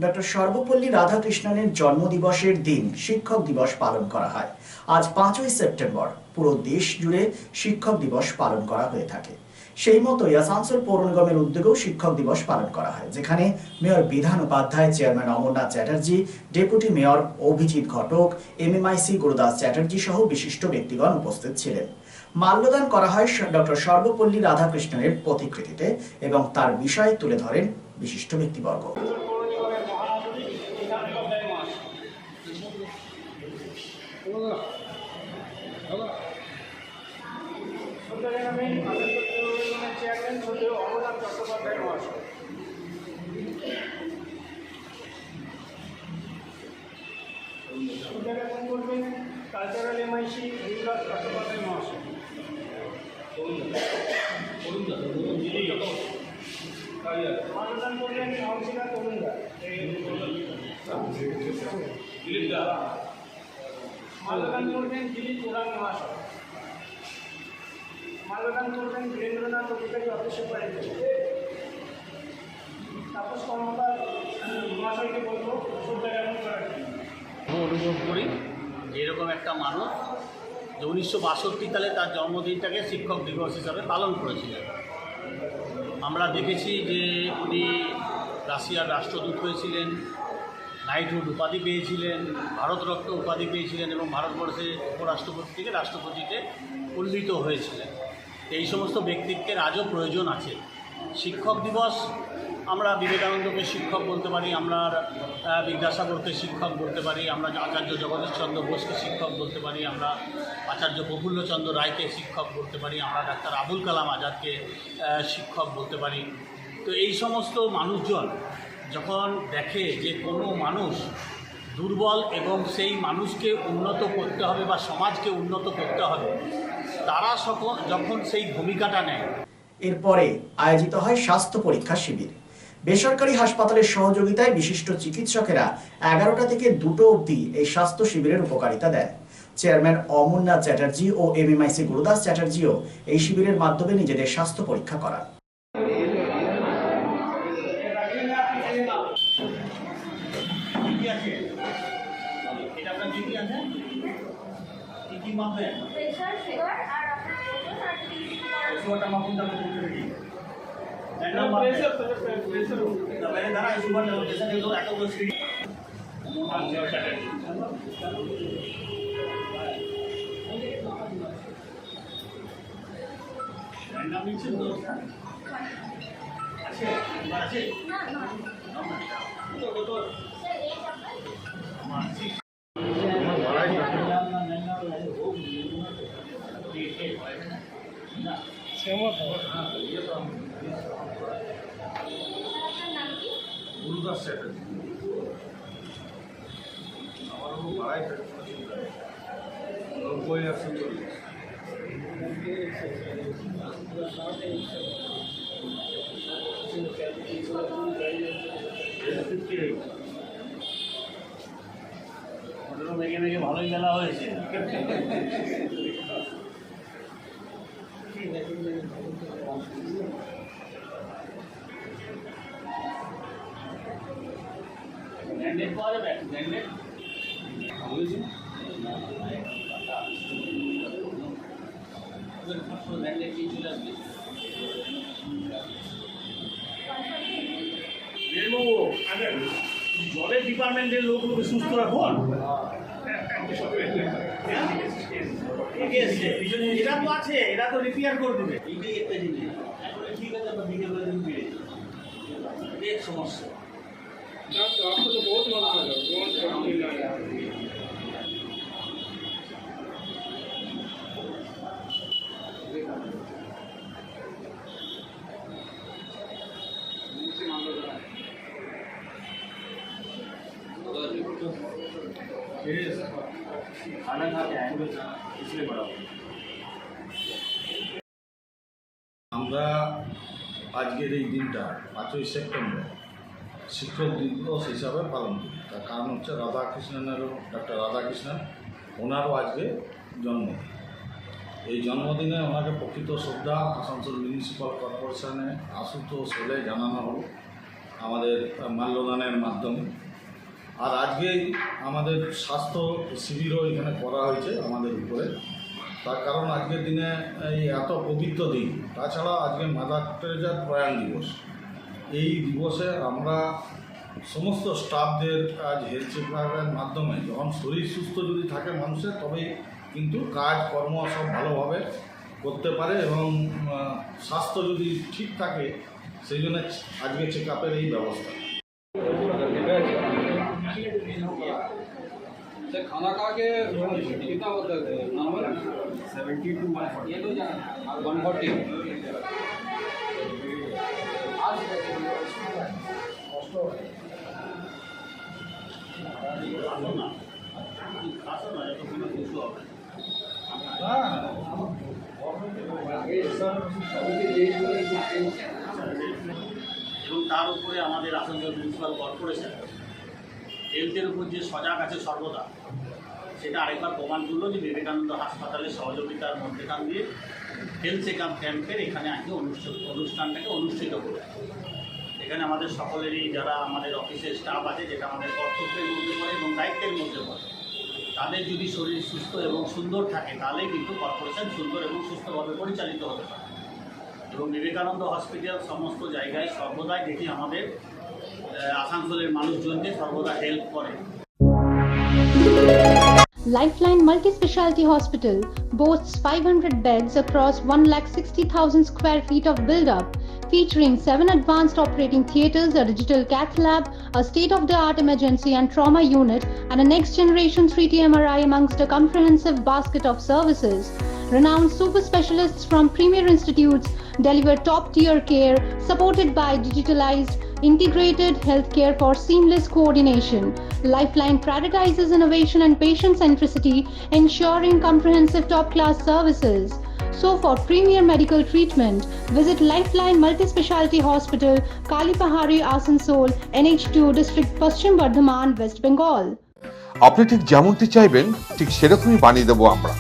Doctor Sarvepalli রাধাকৃষ্ণনের জন্মদিবসের দিন শিক্ষক দিবস পালন করা হয়। আজ 5ই সেপ্টেম্বর পুরো দেশ জুড়ে শিক্ষক দিবস পালন করা হয়ে থাকে। সেই মতোই আসানসোল পৌর নিগমের উদ্যোগেও শিক্ষক দিবস পালন করা হয়, যেখানে mayor Bidhan Upadhyay, chairman Amarnath Chatterjee, deputy mayor Abhijit Ghatak, MMIC Gurudas Chatterjee সহ বিশিষ্ট ব্যক্তিগণ উপস্থিত ছিলেন। মাল্যদান করা হয় ডক্টর সর্বপল্লী রাধাকৃষ্ণনের প্রতিকৃতিতে এবং তার বিষয় তুলে ধরেন বিশিষ্ট ব্যক্তিবর্গ। কালচারাল এমআইসি গুরুদাস চট্টোপাধ্যায় মহাশয়, মাল্যদান করবেন কাউন্সিলর তরুণদা, মাল্যদান করবেন দিলীপ ওরাং মহাশয়, মাল্যদান করবেন বীরেন্দ্রনাথ অধিকারী অফিস সুপারিনটেন্ডেন্ট। তাপস কর্মকার মহাশয়কে বলবো শ্রদ্ধা জ্ঞাপন করার জন্য। অনুভব করি এরকম একটা মানুষ যে 1962 সালে তার জন্মদিনটাকে শিক্ষক দিবস হিসাবে পালন করেছিলেন। আমরা দেখেছি যে উনি রাশিয়ার রাষ্ট্রদূত হয়েছিলেন, নাইটহুড উপাধি পেয়েছিলেন, ভারতরত্ন উপাধি পেয়েছিলেন এবং ভারতবর্ষের উপরাষ্ট্রপতি থেকে রাষ্ট্রপতিতে উন্নীত হয়েছিলেন। এই সমস্ত ব্যক্তিত্বের আজও প্রয়োজন আছে। শিক্ষক দিবস আমরা বিবেকানন্দকে শিক্ষক বলতে পারি, আমরা বিদ্যাসাগরকে শিক্ষক বলতে পারি, আমরা আচার্য জগদীশচন্দ্র বোসকে শিক্ষক বলতে পারি, আমরা আচার্য প্রফুল্লচন্দ্র রায়কে শিক্ষক বলতে পারি, আমরা ডাক্তার আবুল কালাম আজাদকে শিক্ষক বলতে পারি। তো এই সমস্ত মানুষজন যখন দেখে যে কোনো মানুষ দুর্বল এবং সেই মানুষকে উন্নত করতে হবে বা সমাজকে উন্নত করতে হবে, তারা যখন সেই ভূমিকাটা নেয়। এরপরে আয়োজিত হয় স্বাস্থ্য পরীক্ষা শিবির। বেসরকারি হাসপাতালের সহযোগিতায় বিশিষ্ট চিকিৎসকেরা 11টা থেকে 2টো অবধি এই স্বাস্থ্য শিবিরের উপকারিতা দেন। চেয়ারম্যান অমরনাথ চ্যাটার্জি ও এমএমআইসি গুরুদাস চ্যাটার্জিও এই শিবিরের মাধ্যমে নিজেদের স্বাস্থ্য পরীক্ষা করান। গুরুদাস চ্যাটার্জি আমার বাড়াই বই আসছে মেঘে মেঘে ভালোই বেলা হয়েছে। ম্যান্ডেট পাওয়া যাবে, ম্যান্ডেট ম্যান্ডেট নিয়ে চলে আসবে। জলের ডিপার্টমেন্টের লোকগুলোকে সুস্থ রাখুন। এরা তো আছে, এরা তো রিপেয়ার করে দেবে। এইটাই একটা জিনিস। এখন ঠিক আছে, আমরা বিকেলবেলা দিন ফিরে এক সমস্যা। खाना खा के आएंगे इसलिए बड़ा আমরা আজকের এই দিনটা 5ই সেপ্টেম্বর শিক্ষক দিবস হিসাবে পালন করি। তার কারণ হচ্ছে ডক্টর রাধাকৃষ্ণন ওনারও আজকে জন্মদিন। এই জন্মদিনে ওনাকে প্রকৃত শ্রদ্ধা আসানসোল মিউনিসিপ্যাল কর্পোরেশনে আশুতোষ হলে জানানো হলো আমাদের মাল্যদানের মাধ্যমে। আর আজকেই আমাদের স্বাস্থ্য শিবিরও এখানে করা হয়েছে আমাদের উপরে, তার কারণ আজকের দিনে এই এত পবিত্র দিন, তাছাড়া আজকে মাদার টেরেজার প্রয়াণ দিবস। এই দিবসে আমরা সমস্ত স্টাফদের আজ হেলথ চেকআপের মাধ্যমে, যখন শরীর সুস্থ যদি থাকে মানুষের, তবেই কিন্তু কাজ কর্ম সব ভালোভাবে করতে পারে এবং স্বাস্থ্য যদি ঠিক থাকে, সেই জন্য আজকে চেকআপের এই ব্যবস্থা। खाना खा के कितना होता है नॉर्मल 70 to 140 140 এবং তার উপরে আমাদের আসানসোল মিউনিসিপ্যাল কর্পোরেশন হেলথের উপর যে সজাগ আছে সর্বদা, সেটা আরেকবার প্রমাণ করলো যে বিবেকানন্দ হাসপাতালের সহযোগিতার মধ্যেখান দিয়ে হেলথ চেকআপ ক্যাম্পের এখানে আজকে অনুষ্ঠানটাকে অনুষ্ঠিত করে। এখানে আমাদের সকলেরই যারা আমাদের অফিসের স্টাফ আছে, যেটা আমাদের কর্তব্যের মধ্যে পড়ে এবং দায়িত্বের মধ্যে পড়ে, তাদের যদি শরীর সুস্থ এবং সুন্দর থাকে, তাহলেই কিন্তু কর্পোরেশন সুন্দর এবং সুস্থভাবে পরিচালিত হতে পারে। এবং বিবেকানন্দ হসপিটাল সমস্ত জায়গায় সর্বদাই দেখি আমাদের আসানসোলের মানুষজনকে সর্বদা হেল্প করে। Lifeline Multi-Specialty Hospital boasts 500 beds across 1,60,000 square feet of build-up, featuring 7 advanced operating theatres, a digital cath lab, a state-of-the-art emergency and trauma unit, and a next-generation 3D MRI amongst a comprehensive basket of services. Renowned super specialists from premier institutes deliver top-tier care, supported by digitalized, integrated healthcare for seamless coordination. Lifeline prioritizes innovation and patient centricity, ensuring comprehensive top-class services. So for premier medical treatment, visit Lifeline Multi-Specialty Hospital, Kalipahari, Asansol, NH2 District, Paschim Bardhaman, West Bengal. আপনি ঠিক যেমনটি চাইবেন ঠিক সেরকমই বানিয়ে দেবো আমরা।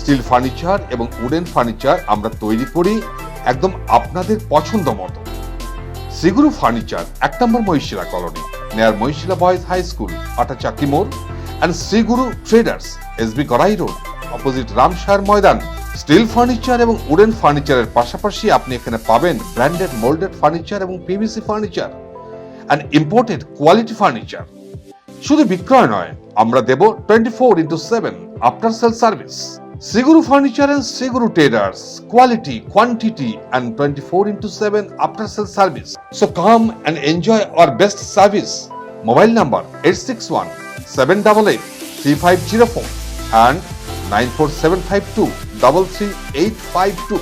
Steel furniture এবং উডেন ফার্নিচার আমরা তৈরি করি একদম আপনাদের পছন্দ মতো। Shriguru furniture 1 number Mahishila colony, near Mahishila boys high school, Atachaki মোড়, and Shriguru traders, SB Garai road, opposite Ramsar ময়দান। স্টিল ফার্নিচার এবং উডেন ফার্নিচারের পাশাপাশি আপনি এখানে পাবেন ব্র্যান্ডেড মোল্ডেড ফার্নিচার এবং PVC furniture and imported quality furniture. শুধু বিক্রয় নয়, আমরা দেব 24/7 after sale service. Siguru Furniture and Siguru Traders, quality, quantity and 24/7 after sale service. So come and enjoy our best service. Mobile number 861-788-3504 and 94752-33852.